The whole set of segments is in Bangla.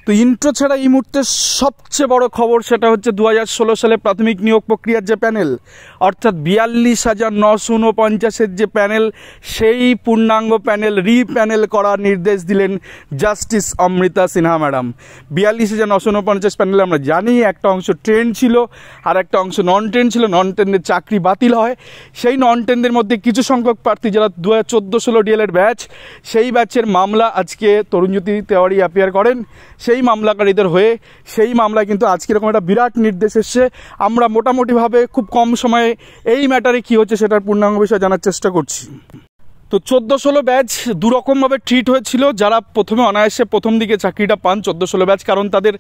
তো ইন্ট্রো ছাড়া এই মুহূর্তে সবচেয়ে বড় খবর সেটা হচ্ছে 2016 সালে প্রাথমিক নিয়োগ প্রক্রিয়ার যে প্যানেল, অর্থাৎ 42,949-এর যে প্যানেল, সেই পূর্ণাঙ্গ প্যানেল রিপ্যানেল করার নির্দেশ দিলেন জাস্টিস অমৃতা সিনহা ম্যাডাম। 42,949 প্যানেলে আমরা জানি একটা অংশ ট্রেন্ড ছিল আর একটা অংশ নন ট্রেন্ড ছিল। নন ট্রেন্ডের চাকরি বাতিল হয়। সেই নন ট্রেন্ডের মধ্যে কিছু সংখ্যক প্রার্থী যারা 2014-16 ডিএলএড ব্যাচ, সেই ব্যাচের মামলা আজকে তরুণজ্যোতি তেওয়ারি অ্যাপিয়ার করেন সেই মামলাকারীদের হয়ে। সেই মামলায় কিন্তু আজকে এরকম একটা বিরাট নির্দেশ এসছে। আমরা মোটামুটিভাবে খুব কম সময়ে এই ম্যাটারে কী হচ্ছে সেটার পূর্ণাঙ্গ বিষয় জানার চেষ্টা করছি। তো 14-16 ব্যাচ দুরকমভাবে ট্রিট হয়েছিল। যারা প্রথমে অনায়াসে প্রথম দিকে চাকরিটা পান 14-16 ব্যাচ, কারণ তাদের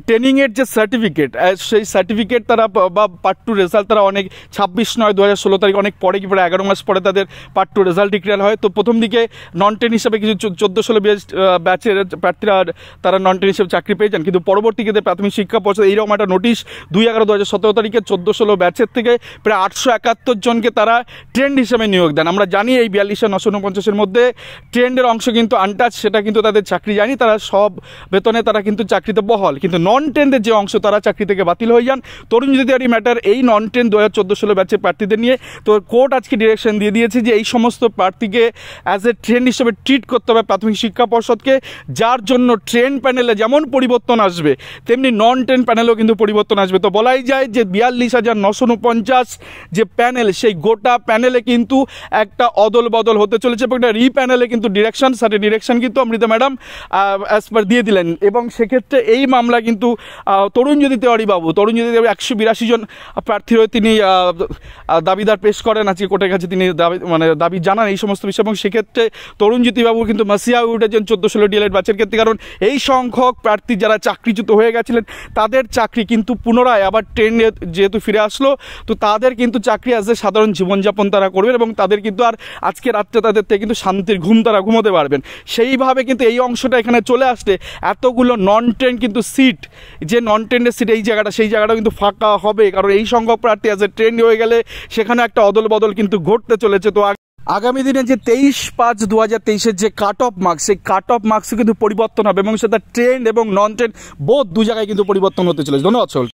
ট্রেনিংয়ের যে সার্টিফিকেট, সেই সার্টিফিকেট তারা বা পার্ট টু রেজাল্ট তারা অনেক 26/9/2016 তারিখ অনেক পরে কি প্রায় 11 মাস পরে তাদের পার্ট টু রেজাল্ট ডিক্লেয়ার হয়। তো প্রথম দিকে নন ট্রেন হিসাবে কিছু 14-16 ব্যাচের প্রার্থীরা তারা নন ট্রেন হিসেবে চাকরি পেয়ে যান, কিন্তু পরবর্তীতে প্রাথমিক শিক্ষা পর্ষদ এইরকম একটা নোটিশ 2/11/2017 তারিখে 14-16 ব্যাচের থেকে প্রায় 871 জনকে তারা ট্রেন্ড হিসেবে নিয়োগ দেন। আমরা জানি এই 42,949-এর মধ্যে ট্রেন্ডের অংশ কিন্তু আনটাচ, সেটা কিন্তু তাদের চাকরি যায়নি, তারা সব বেতনে তারা কিন্তু চাকরিতে বহাল। কিন্তু নন ট্রেন্ডের যে অংশ তারা চাকরি থেকে বাতিল হয়ে যান। তরুণজ্যোতি তেওয়ারি ম্যাটার এই নন ট্রেন্ড 2014-16 ব্যাচের প্রার্থীদের নিয়ে তো কোর্ট আজকে ডিরেকশন দিয়ে দিয়েছে যে এই সমস্ত প্রার্থীকে অ্যাজ এ ট্রেন্ড হিসেবে ট্রিট করতে হবে প্রাথমিক শিক্ষা পর্ষদকে, যার জন্য ট্রেন্ড প্যানেলে যেমন পরিবর্তন আসবে তেমনি নন ট্রেন্ড প্যানেলেও কিন্তু পরিবর্তন আসবে। তো বলাই যায় যে 42,949 যে প্যানেল, সেই গোটা প্যানেলে কিন্তু একটা অদল বদল হতে চলেছে এবং একটা রিপ্যানেলে কিন্তু ডিরেকশন কিন্তু অমৃতা ম্যাডাম অ্যাজ পার দিয়ে দিলেন। এবং সেক্ষেত্রে এই মামলা কিন্তু তরুণজ্যোতি তেওয়ারি 182 জন প্রার্থীর হয়ে তিনি দাবিদার পেশ করেন আজকে কোর্টের কাছে, তিনি দাবি জানান এই সমস্ত বিষয়। এবং সেক্ষেত্রে তরুণজ্যোতি বাবু কিন্তু মাসিয়া উঠেছেন 14-16 ডিএলএড ব্যাচের ক্ষেত্রে, কারণ এই সংখ্যক প্রার্থী যারা চাকরিচ্যুত হয়ে গেছিলেন তাদের চাকরি কিন্তু পুনরায় আবার ট্রেন্ডে যেহেতু ফিরে আসলো, তো তাদের কিন্তু চাকরি অ্যাজ এ সাধারণ জীবনযাপন তারা করবেন এবং তাদের কিন্তু আর আজকে রাত্রে তাদের থেকে কিন্তু শান্তির ঘুম তারা ঘুমোতে পারবেন। সেইভাবে কিন্তু এই অংশটা এখানে চলে আসলে এতগুলো নন ট্রেন্ড কিন্তু সিট, যে নন ট্রেন্ডের সিট সেই জায়গাটা কিন্তু ফাঁকা হবে, কারণ এই সংখ্যক প্রার্থী অ্যাজ এ ট্রেন্ড হয়ে গেলে সেখানে একটা অদল বদল কিন্তু ঘটতে চলেছে। তো আগামী দিনে যে 23/5/2023-এর যে কাট অফ মার্কস, সেই কাট অফ মার্কসে কিন্তু পরিবর্তন হবে এবং সেটা ট্রেন্ড এবং নন ট্রেন্ড বোথ দু জায়গায় কিন্তু পরিবর্তন হতে চলেছে। ধন্যবাদ।